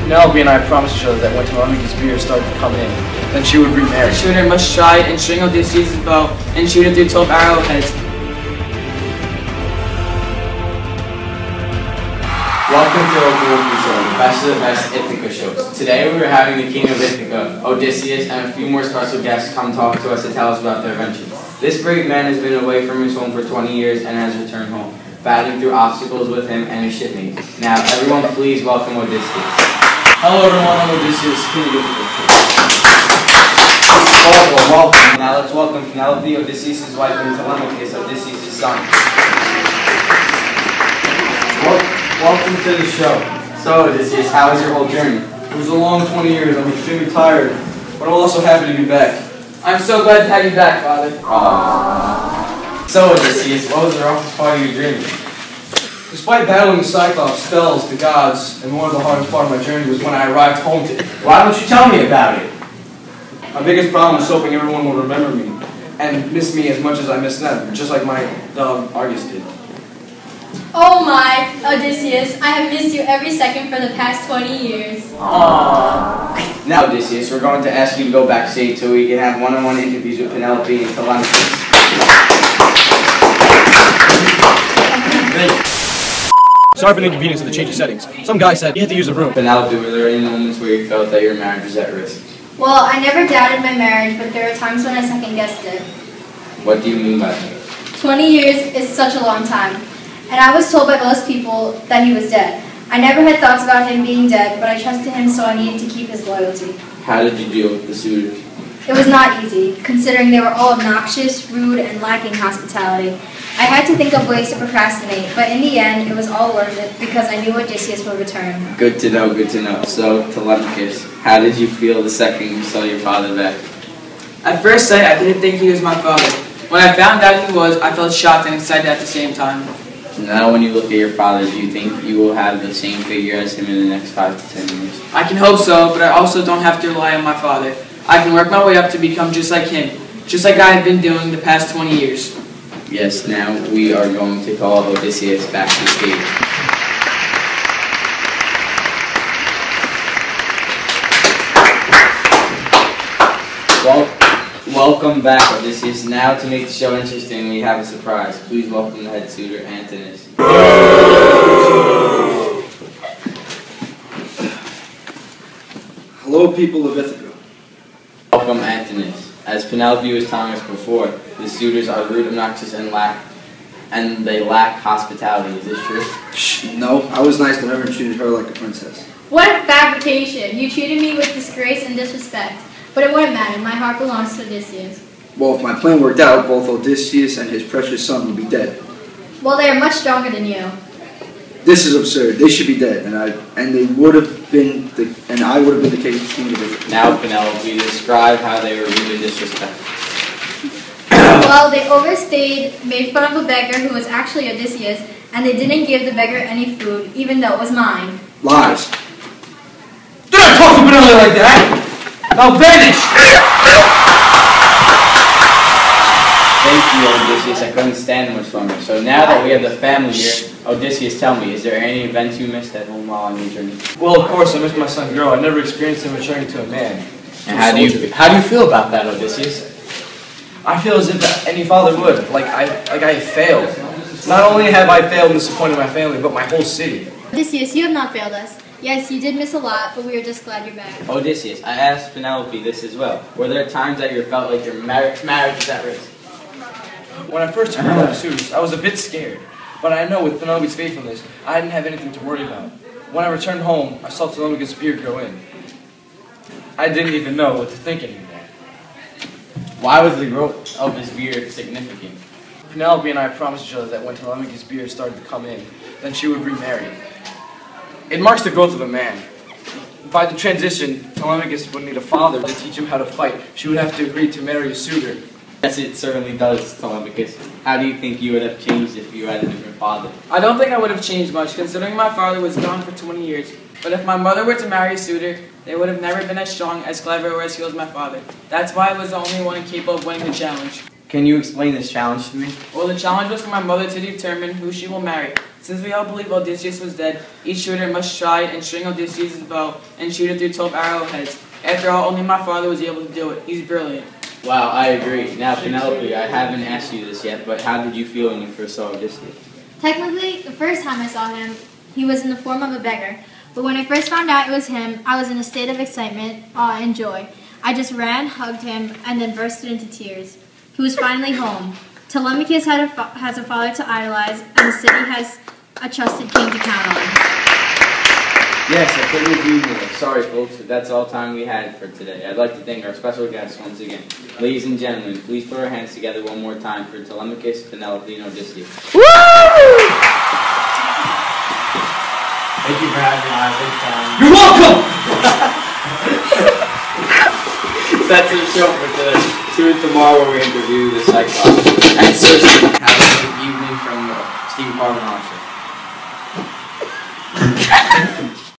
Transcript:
Penelope and I promised each other that when Telemachus' beard started to come in, then she would remarry. The shooter must stride and string Odysseus' bow and shoot it through 12 arrowheads. Welcome to Odyssey Show, the best of the best Ithaca shows. Today we are having the king of Ithaca, Odysseus, and a few more special guests come talk to us to tell us about their adventure. This brave man has been away from his home for 20 years and has returned home, battling through obstacles with him and his shipmates. Now, everyone please welcome Odysseus. Hello everyone, I'm Odysseus, king of Ithaca. Welcome. Now let's welcome Penelope, Odysseus' wife, and Telemachus, Odysseus' son. Welcome to the show. So, Odysseus, how was your whole journey? It was a long 20 years, I'm extremely tired, but I'm also happy to be back. I'm so glad to have you back, Father. So, Odysseus, what was the roughest part of your journey? Despite battling the Cyclops, spells, the gods, and one of the hardest part of my journey was when I arrived home today. Why don't you tell me about it? My biggest problem was hoping everyone will remember me and miss me as much as I miss them, just like my dog Argus did. Oh my, Odysseus, I have missed you every second for the past 20 years. Aww. Now, Odysseus, we're going to ask you to go backstage so we can have one-on-one interviews with Penelope and Telemachus. Sorry for the inconvenience of the change of settings. Some guy said he had to use the room. Penelope, were there any moments where you felt that your marriage was at risk? Well, I never doubted my marriage, but there were times when I second-guessed it. What do you mean by that? 20 years is such a long time, and I was told by most people that he was dead. I never had thoughts about him being dead, but I trusted him, so I needed to keep his loyalty. How did you deal with the suitors? It was not easy, considering they were all obnoxious, rude, and lacking hospitality. I had to think of ways to procrastinate, but in the end, it was all worth it because I knew Odysseus would return. Good to know, good to know. So, Telemachus, how did you feel the second you saw your father back? At first sight, I didn't think he was my father. When I found out he was, I felt shocked and excited at the same time. Now when you look at your father, do you think you will have the same figure as him in the next 5 to 10 years? I can hope so, but I also don't have to rely on my father. I can work my way up to become just like him, just like I have been doing the past 20 years. Yes, now we are going to call Odysseus back to the stage. Welcome back, Odysseus. Now to make the show interesting, we have a surprise. Please welcome the head suitor, Antinous. Hello, people of Ithaca. Welcome, Antinous. As Penelope was telling us before, the suitors are rude, obnoxious, and they lack hospitality. Is this true? Shh, no, I was nice to her and treated her like a princess. What a fabrication! You treated me with disgrace and disrespect. But it wouldn't matter. My heart belongs to Odysseus. Well, if my plan worked out, both Odysseus and his precious son would be dead. Well, they are much stronger than you. This is absurd. They should be dead, and I would have been the king of Ithaca. Now, Penelope, describe how they were really disrespectful. Well, they overstayed, made fun of a beggar who was actually Odysseus, and they didn't give the beggar any food, even though it was mine. Lies. Do not talk to Penelope like that! Now vanish! Thank you, Odysseus. I couldn't stand much longer. So now that we have the family here, Odysseus, tell me, is there any events you missed at home while on your journey? Well, of course, I missed my son grow. I never experienced him returning to a man. And how do you feel about that, Odysseus? I feel as if any father would, like I failed. Not only have I failed and disappointed my family, but my whole city. Odysseus, you have not failed us. Yes, you did miss a lot, but we are just glad you're back. Odysseus, I asked Penelope this as well. Were there times that you felt like your marriage was at risk? When I first heard about the suitors, I was a bit scared. But I know with Penelope's faithfulness, I didn't have anything to worry about. When I returned home, I saw Telemachus' beard grow in. I didn't even know what to think anymore. Why was the growth of his beard significant? Penelope and I promised each other that when Telemachus' beard started to come in, then she would remarry. It marks the growth of a man. By the transition, Telemachus would need a father to teach him how to fight. She would have to agree to marry a suitor. Yes, it certainly does, Telemachus. How do you think you would have changed if you had a different father? I don't think I would have changed much, considering my father was gone for 20 years. But if my mother were to marry a suitor, they would have never been as strong, as clever, or as skilled as my father. That's why I was the only one capable of winning the challenge. Can you explain this challenge to me? Well, the challenge was for my mother to determine who she will marry. Since we all believe Odysseus was dead, each shooter must try and string Odysseus' bow and shoot it through 12 arrowheads. After all, only my father was able to do it. He's brilliant. Wow, I agree. Now, Penelope, I haven't asked you this yet, but how did you feel when you first saw Odysseus? Technically, the first time I saw him, he was in the form of a beggar. But when I first found out it was him, I was in a state of excitement, awe, and joy. I just ran, hugged him, and then bursted into tears. He was finally home. Telemachus has a father to idolize, and the city has a trusted king to count on. Yes, I couldn't agree more. Sorry, folks, but that's all time we had for today. I'd like to thank our special guests once again. Ladies and gentlemen, please put our hands together one more time for Telemachus, Penelope, and Odysseus. Woo! Thank you for having me on. Thanks, Tom. You're welcome! That's the show for today. Tune in tomorrow where we interview the Cyclops. And seriously, have a good evening from Steve Parvin Show.